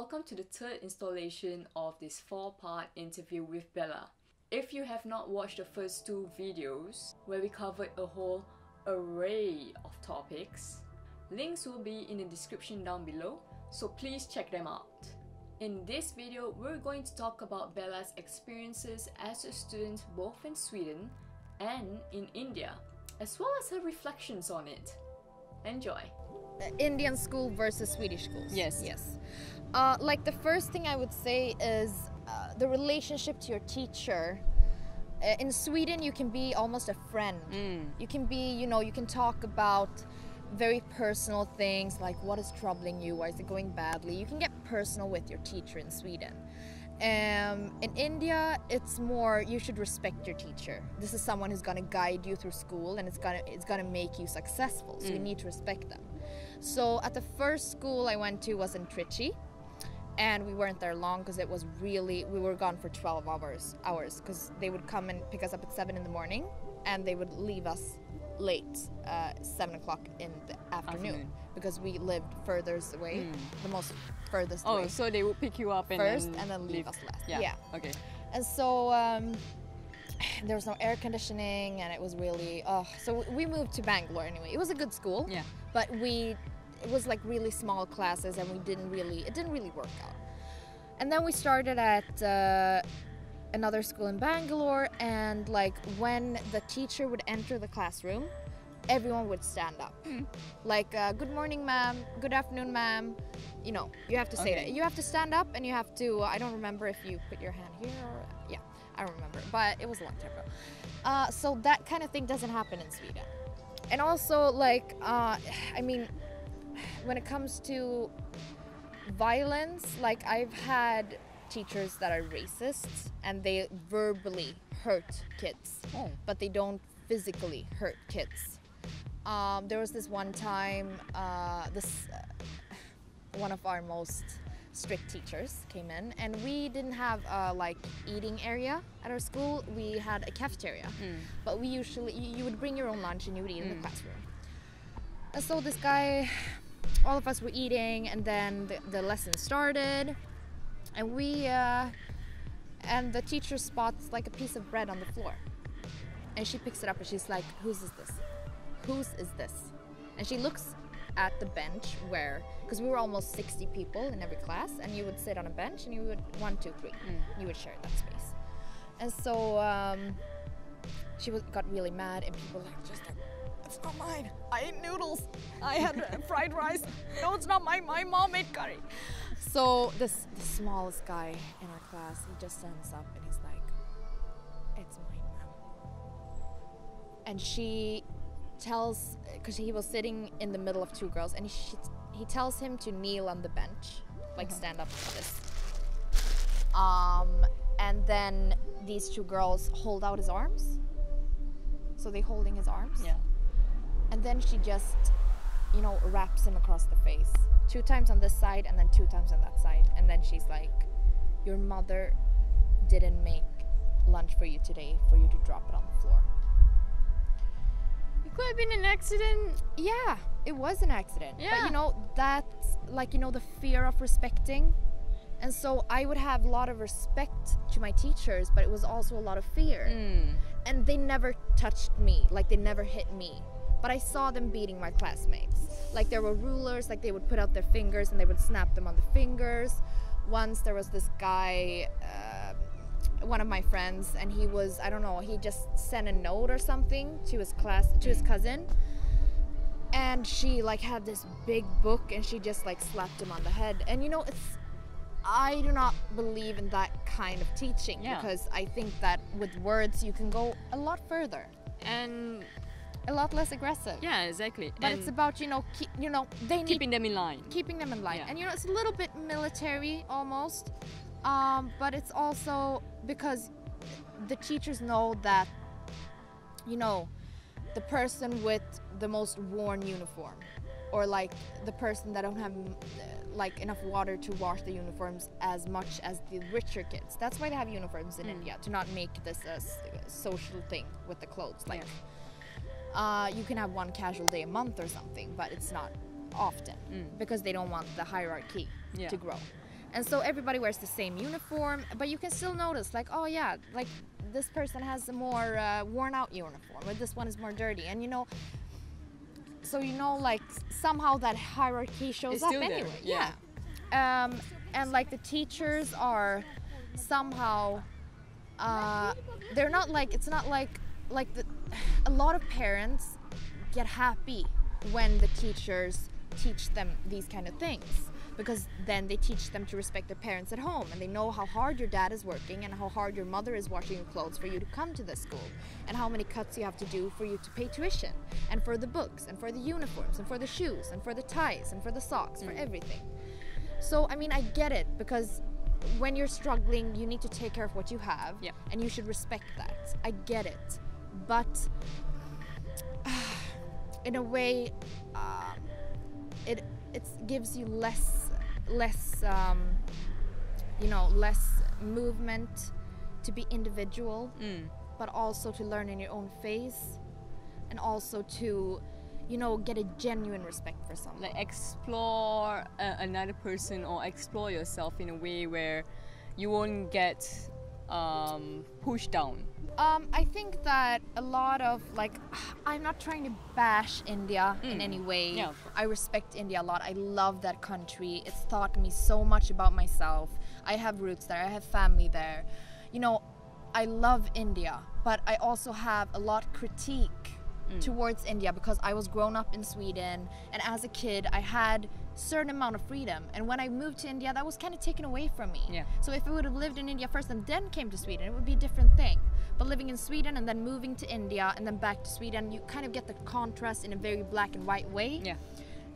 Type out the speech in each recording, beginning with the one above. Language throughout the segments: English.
welcome to the third installation of this 4-part interview with Bella. If you have not watched the first 2 videos, where we covered a whole array of topics, links will be in the description down below, so please check them out. In this video, we're going to talk about Bella's experiences as a student both in Sweden and in India, as well as her reflections on it. Enjoy! Indian school versus Swedish schools. Yes. Like the first thing I would say is the relationship to your teacher. In Sweden, you can be almost a friend. You can be, you can talk about very personal things like what is troubling you, why is it going badly. You can get personal with your teacher in Sweden. In India, it's more you should respect your teacher. This is someone who's gonna guide you through school, and it's gonna make you successful. So you need to respect them. So at the first school I went to was in Trichy, and we weren't there long because it was we were gone for 12 hours because they would come and pick us up at 7 in the morning, and they would leave us late, 7 o'clock in the afternoon, because we lived furthest away, the most furthest away. Oh, so they would pick you up and then leave us last. Yeah. Okay. And so there was no air conditioning, and it was really so we moved to Bangalore anyway. It was a good school, but it was like really small classes, and it didn't really work out. And then we started at another school in Bangalore, and like when the teacher would enter the classroom, everyone would stand up. Like good morning ma'am, good afternoon ma'am, you have to say that. You have to stand up, and you have to, I don't remember if you put your hand here or, I don't remember, but it was a long time ago. So that kind of thing doesn't happen in Sweden. And also like, I mean, when it comes to violence, like I've had teachers that are racist, and they verbally hurt kids, but they don't physically hurt kids. There was this one time, one of our most strict teachers came in, and we didn't have a like eating area at our school. We had a cafeteria, but we usually, you would bring your own lunch and you would eat in the classroom. And so this guy, all of us were eating, and then the lesson started, and and the teacher spots like a piece of bread on the floor, and she picks it up and she's like, whose is this? And she looks at the bench because we were almost 60 people in every class, and you would sit on a bench and you would 1, 2, 3, you would share that space. And so she got really mad, and people like, it's not mine, I ate noodles, I had fried rice, no, it's not mine, my mom made curry. So the smallest guy in our class, he just stands up and he's like, it's mine, ma'am. And she tells, because he was sitting in the middle of 2 girls, and he tells him to kneel on the bench, like stand up like this. And then these 2 girls hold out his arms. So they holding his arms. Yeah. And then she just, wraps him across the face. 2 times on this side, and then 2 times on that side. And then she's like, your mother didn't make lunch for you today for you to drop it on the floor. It could have been an accident. Yeah, it was an accident. Yeah. But that's like, the fear of respecting. And so I would have a lot of respect to my teachers, but it was also a lot of fear. And they never touched me, like they never hit me. But I saw them beating my classmates. Like there were rulers, like they would put out their fingers and they would snap them on the fingers. Once there was this guy, one of my friends, and he was, I don't know, he just sent a note or something to his his cousin. And she like had this big book, and she just like slapped him on the head. And I do not believe in that kind of teaching, because I think that with words you can go a lot further. And a lot less aggressive. Yeah, exactly. But and it's about, keeping them in line. Keeping them in line. Yeah. And it's a little bit military almost. But it's also because the teachers know that, the person with the most worn uniform, or like the person that don't have like enough water to wash the uniforms as much as the richer kids. That's why they have uniforms in India, to not make this a social thing with the clothes. Like, you can have 1 casual day a month or something, but it's not often, because they don't want the hierarchy to grow. And so everybody wears the same uniform, but you can still notice, like, oh yeah, like this person has a more worn out uniform, or this one is more dirty. And so like somehow that hierarchy shows up anyway. Yeah. And like the teachers are somehow, they're not like, it's not like a lot of parents get happy when the teachers teach them these kind of things, because then they teach them to respect their parents at home, and they know how hard your dad is working and how hard your mother is washing your clothes for you to come to the school, and how many cuts you have to do for you to pay tuition, and for the books, and for the uniforms, and for the shoes, and for the ties, and for the socks, for everything. So I mean, I get it, because when you're struggling, you need to take care of what you have, and you should respect that. I get it, but in a way, it gives you less movement to be individual, but also to learn in your own pace, and also to get a genuine respect for someone. Like explore another person, or explore yourself in a way where you won't get pushed down. I think that a lot of, like, I'm not trying to bash India in any way. Yeah. I respect India a lot. I love that country. It's taught me so much about myself. I have roots there. I have family there. I love India, but I also have a lot of critique towards India, because I was grown up in Sweden, and as a kid I had certain amount of freedom, and when I moved to India, that was kind of taken away from me. So if I would have lived in India first and then came to Sweden, it would be a different thing. But living in Sweden and then moving to India and then back to Sweden, you kind of get the contrast in a very black and white way.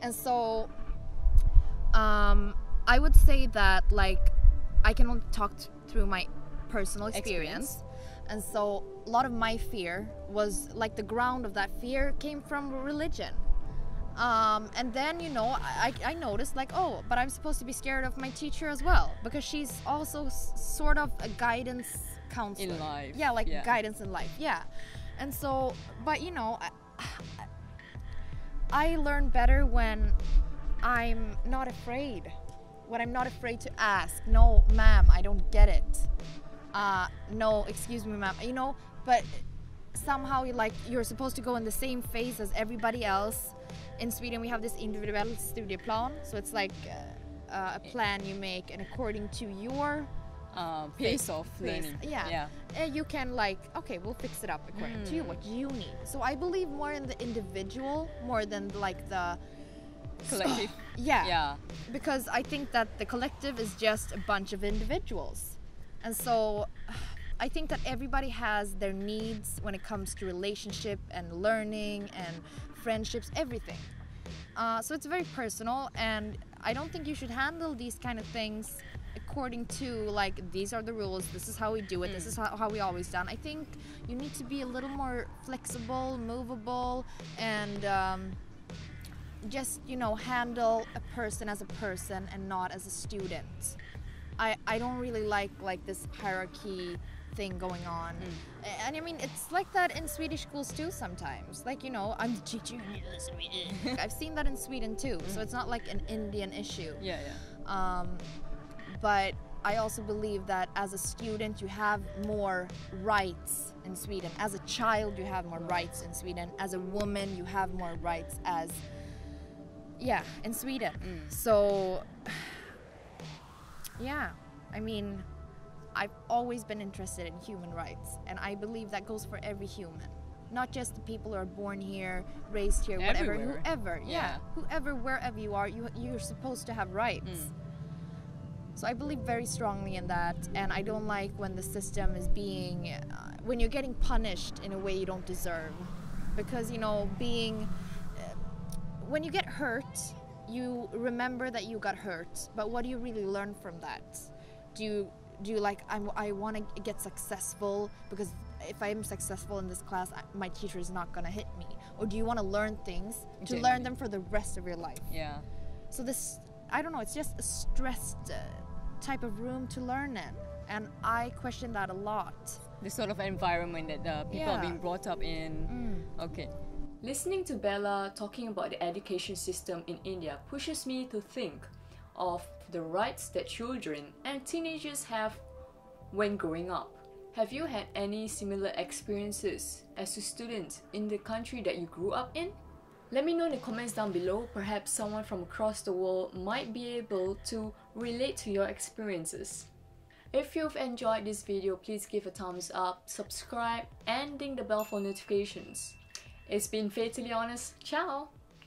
And so I would say that, like, I can only talk through my personal experience. And so a lot of my fear was, like, the ground of that fear came from religion. And then, I noticed, like, oh, but I'm supposed to be scared of my teacher as well, because she's also sort of a guidance counselor. In life. Yeah, like guidance in life, And so, but I learn better when I'm not afraid. When I'm not afraid to ask, no, ma'am, I don't get it. No, excuse me, ma'am. But somehow you're supposed to go in the same phase as everybody else. In Sweden we have this individual studieplan, so it's like a plan you make, and according to your pace of learning. You can, like, okay, we'll fix it up according to you, what you need. So I believe more in the individual more than, like, the collective. Because I think that the collective is just a bunch of individuals, and so I think that everybody has their needs when it comes to relationship and learning and friendships, everything. So it's very personal, and I don't think you should handle these kind of things according to, like, these are the rules, this is how we do it, this is how we always done. I think you need to be a little more flexible, movable, and just, handle a person as a person and not as a student. I don't really like this hierarchy thing going on. And I mean, it's like that in Swedish schools too sometimes. Like, I'm the teacher, you need to listen to me. I've seen that in Sweden too, so it's not like an Indian issue. But I also believe that as a student you have more rights in Sweden. As a child you have more rights in Sweden. As a woman you have more rights in Sweden. So I mean, I've always been interested in human rights, and I believe that goes for every human, not just the people who are born here, raised here, whatever, whoever, whoever, wherever you are, you're supposed to have rights. So I believe very strongly in that, and I don't like when the system is being, when you're getting punished in a way you don't deserve, because when you get hurt, you remember that you got hurt, but what do you really learn from that? Do you like, I want to get successful, because if I'm successful in this class, my teacher is not going to hit me? Or do you want to learn things to learn them for the rest of your life? So this, I don't know, it's just a stressed type of room to learn in, and I question that a lot. The sort of environment that people are being brought up in. Okay. Listening to Bella talking about the education system in India pushes me to think, of the rights that children and teenagers have when growing up. Have you had any similar experiences as a student in the country that you grew up in? Let me know in the comments down below. Perhaps someone from across the world might be able to relate to your experiences. If you've enjoyed this video, please give a thumbs up, subscribe, and ding the bell for notifications. It's been Fatally Honest. Ciao!